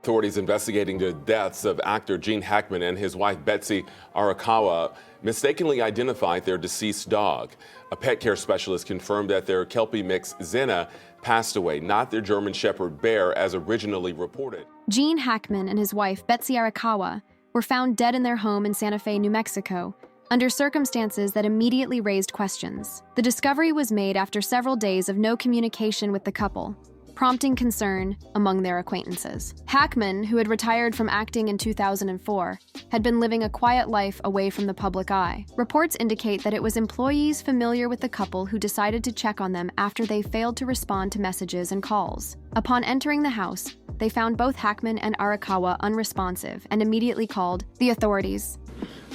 Authorities investigating the deaths of actor Gene Hackman and his wife Betsy Arakawa mistakenly identified their deceased dog. A pet care specialist confirmed that their Kelpie mix Zena passed away, not their German Shepherd Bear as originally reported. Gene Hackman and his wife Betsy Arakawa were found dead in their home in Santa Fe, New Mexico, under circumstances that immediately raised questions. The discovery was made after several days of no communication with the couple, prompting concern among their acquaintances. Hackman, who had retired from acting in 2004, had been living a quiet life away from the public eye. Reports indicate that it was employees familiar with the couple who decided to check on them after they failed to respond to messages and calls. Upon entering the house, they found both Hackman and Arakawa unresponsive and immediately called the authorities.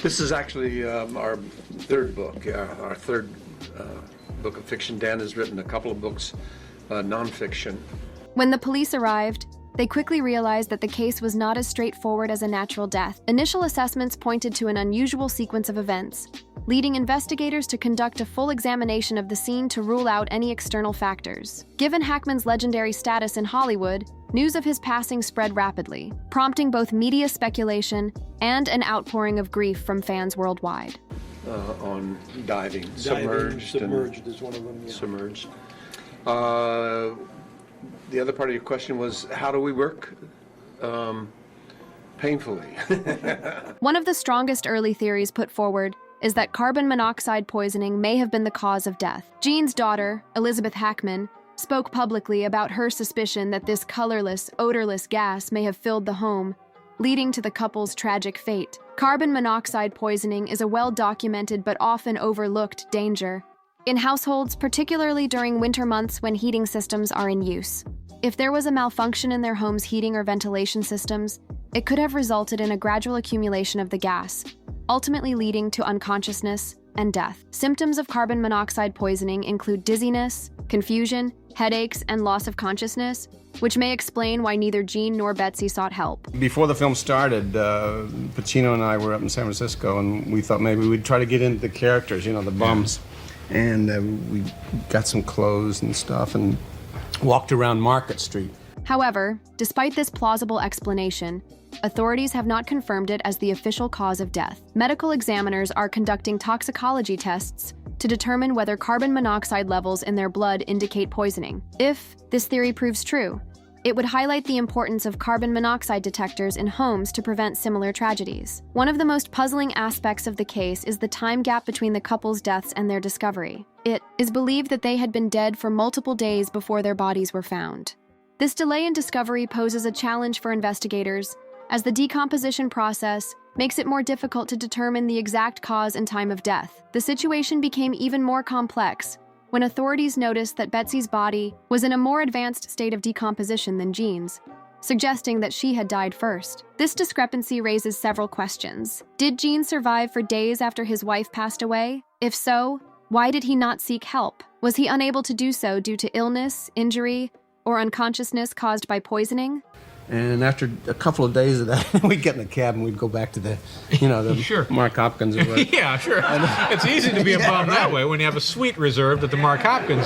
This is actually our third book, our third book of fiction. Dan has written a couple of books, nonfiction. When the police arrived, they quickly realized that the case was not as straightforward as a natural death. Initial assessments pointed to an unusual sequence of events, leading investigators to conduct a full examination of the scene to rule out any external factors. Given Hackman's legendary status in Hollywood, news of his passing spread rapidly, prompting both media speculation and an outpouring of grief from fans worldwide. On diving, submerged is one of them. Yeah. Submerged. The other part of your question was, how do we work? Painfully. One of the strongest early theories put forward is that carbon monoxide poisoning may have been the cause of death. Gene's daughter, Elizabeth Hackman, spoke publicly about her suspicion that this colorless, odorless gas may have filled the home, leading to the couple's tragic fate. Carbon monoxide poisoning is a well-documented but often overlooked danger in households, particularly during winter months when heating systems are in use. If there was a malfunction in their home's heating or ventilation systems, it could have resulted in a gradual accumulation of the gas, ultimately leading to unconsciousness and death. Symptoms of carbon monoxide poisoning include dizziness, confusion, headaches, and loss of consciousness, which may explain why neither Gene nor Betsy sought help. Before the film started, Pacino and I were up in San Francisco, and we thought maybe we'd try to get into the characters, you know, the bums. And we got some clothes and stuff and walked around Market Street. However, despite this plausible explanation, authorities have not confirmed it as the official cause of death. Medical examiners are conducting toxicology tests to determine whether carbon monoxide levels in their blood indicate poisoning. If this theory proves true, it would highlight the importance of carbon monoxide detectors in homes to prevent similar tragedies. One of the most puzzling aspects of the case is the time gap between the couple's deaths and their discovery. It is believed that they had been dead for multiple days before their bodies were found. This delay in discovery poses a challenge for investigators, as the decomposition process makes it more difficult to determine the exact cause and time of death. The situation became even more complex when authorities noticed that Betsy's body was in a more advanced state of decomposition than Gene's, suggesting that she had died first. This discrepancy raises several questions. Did Gene survive for days after his wife passed away? If so, why did he not seek help? Was he unable to do so due to illness, injury, or unconsciousness caused by poisoning? And after a couple of days of that, we'd get in the cab and we'd go back to the, you know, the Sure. Mark Hopkins or whatever. Yeah, sure. It's easy to be a bum that way when you have a suite reserved at the Mark Hopkins.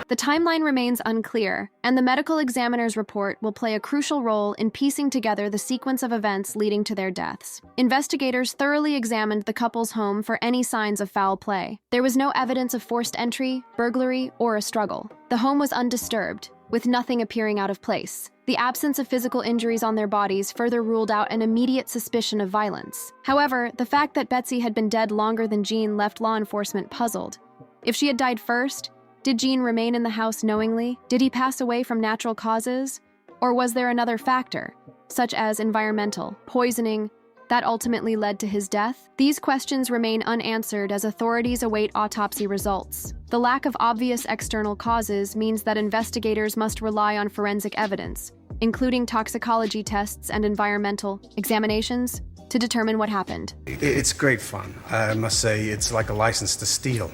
The timeline remains unclear, and the medical examiner's report will play a crucial role in piecing together the sequence of events leading to their deaths. Investigators thoroughly examined the couple's home for any signs of foul play. There was no evidence of forced entry, burglary, or a struggle. The home was undisturbed, with nothing appearing out of place. The absence of physical injuries on their bodies further ruled out an immediate suspicion of violence. However, the fact that Betsy had been dead longer than Gene left law enforcement puzzled. If she had died first, did Gene remain in the house knowingly? Did he pass away from natural causes? Or was there another factor, such as environmental, poisoning, that ultimately led to his death? These questions remain unanswered as authorities await autopsy results. The lack of obvious external causes means that investigators must rely on forensic evidence, including toxicology tests and environmental examinations, to determine what happened. It's great fun. I must say, it's like a license to steal.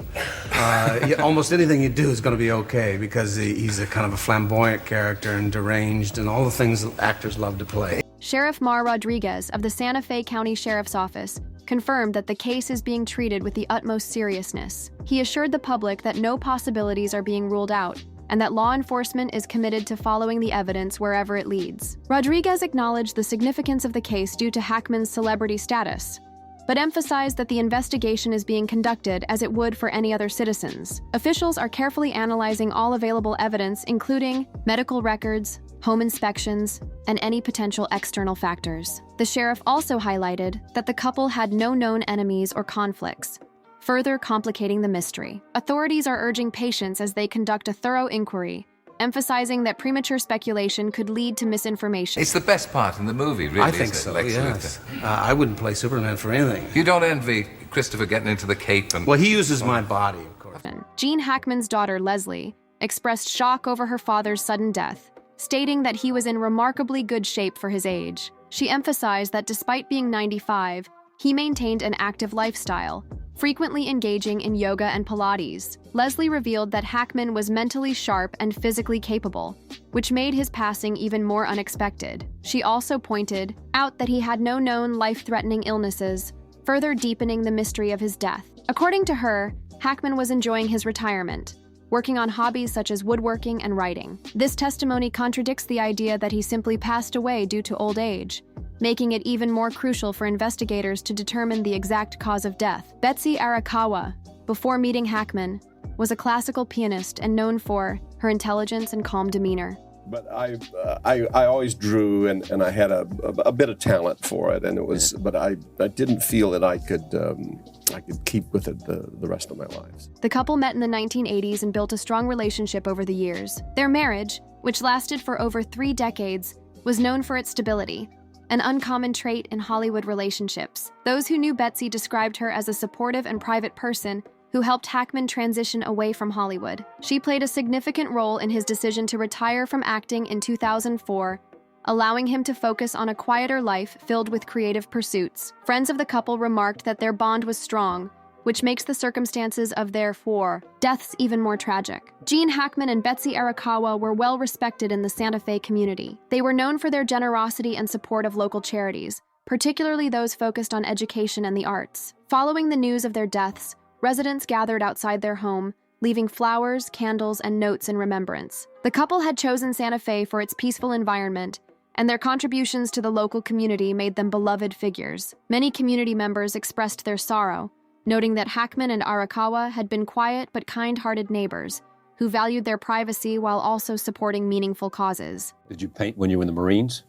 Almost anything you do is going to be okay because he's a kind of a flamboyant character and deranged and all the things that actors love to play. Sheriff Mar Rodriguez of the Santa Fe County Sheriff's Office confirmed that the case is being treated with the utmost seriousness. He assured the public that no possibilities are being ruled out, and that law enforcement is committed to following the evidence wherever it leads. Rodriguez acknowledged the significance of the case due to Hackman's celebrity status, but emphasized that the investigation is being conducted as it would for any other citizens. Officials are carefully analyzing all available evidence, including medical records, home inspections, and any potential external factors. The sheriff also highlighted that the couple had no known enemies or conflicts, further complicating the mystery. Authorities are urging patience as they conduct a thorough inquiry, emphasizing that premature speculation could lead to misinformation. It's the best part in the movie, really. I think isn't so, it, Lex yes. Luthor? I wouldn't play Superman for anything. You don't envy Christopher getting into the cape and... Well, he uses my body, of course. Gene Hackman's daughter, Leslie, expressed shock over her father's sudden death, stating that he was in remarkably good shape for his age. She emphasized that despite being 95, he maintained an active lifestyle, frequently engaging in yoga and Pilates. Leslie revealed that Hackman was mentally sharp and physically capable, which made his passing even more unexpected. She also pointed out that he had no known life-threatening illnesses, further deepening the mystery of his death. According to her, Hackman was enjoying his retirement, working on hobbies such as woodworking and writing. This testimony contradicts the idea that he simply passed away due to old age, making it even more crucial for investigators to determine the exact cause of death. Betsy Arakawa, before meeting Hackman, was a classical pianist and known for her intelligence and calm demeanor. But I always drew, and I had a bit of talent for it, and it was. But I didn't feel that I could keep with it the rest of my lives. The couple met in the 1980s and built a strong relationship over the years. Their marriage, which lasted for over 3 decades, was known for its stability, an uncommon trait in Hollywood relationships. Those who knew Betsy described her as a supportive and private person who helped Hackman transition away from Hollywood. She played a significant role in his decision to retire from acting in 2004, allowing him to focus on a quieter life filled with creative pursuits. Friends of the couple remarked that their bond was strong, which makes the circumstances of their 4 deaths even more tragic. Gene Hackman and Betsy Arakawa were well respected in the Santa Fe community. They were known for their generosity and support of local charities, particularly those focused on education and the arts. Following the news of their deaths, residents gathered outside their home, leaving flowers, candles, and notes in remembrance. The couple had chosen Santa Fe for its peaceful environment, and their contributions to the local community made them beloved figures. Many community members expressed their sorrow, noting that Hackman and Arakawa had been quiet but kind-hearted neighbors who valued their privacy while also supporting meaningful causes. Did you paint when you were in the Marines?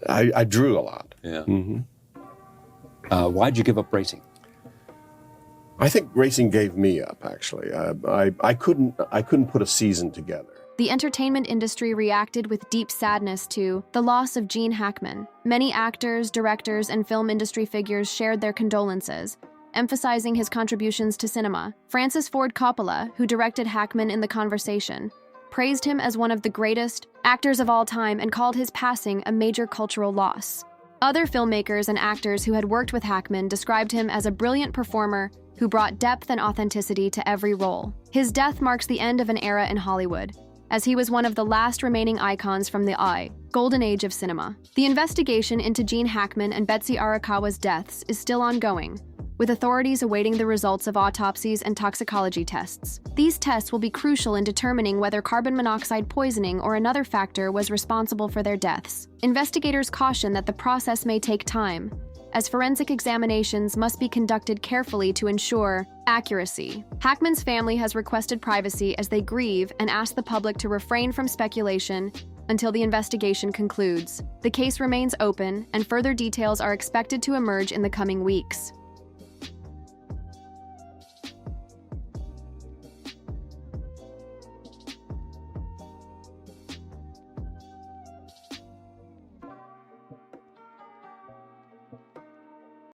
I drew a lot. Yeah. Mm-hmm. Why'd you give up racing? I think racing gave me up. Actually, I couldn't put a season together. The entertainment industry reacted with deep sadness to the loss of Gene Hackman. Many actors, directors, and film industry figures shared their condolences, emphasizing his contributions to cinema. Francis Ford Coppola, who directed Hackman in The Conversation, praised him as one of the greatest actors of all time and called his passing a major cultural loss. Other filmmakers and actors who had worked with Hackman described him as a brilliant performer who brought depth and authenticity to every role. His death marks the end of an era in Hollywood, as he was one of the last remaining icons from the golden age of cinema. The investigation into Gene Hackman and Betsy Arakawa's deaths is still ongoing, with authorities awaiting the results of autopsies and toxicology tests. These tests will be crucial in determining whether carbon monoxide poisoning or another factor was responsible for their deaths. Investigators caution that the process may take time, as forensic examinations must be conducted carefully to ensure accuracy. Hackman's family has requested privacy as they grieve and asked the public to refrain from speculation until the investigation concludes. The case remains open, and further details are expected to emerge in the coming weeks.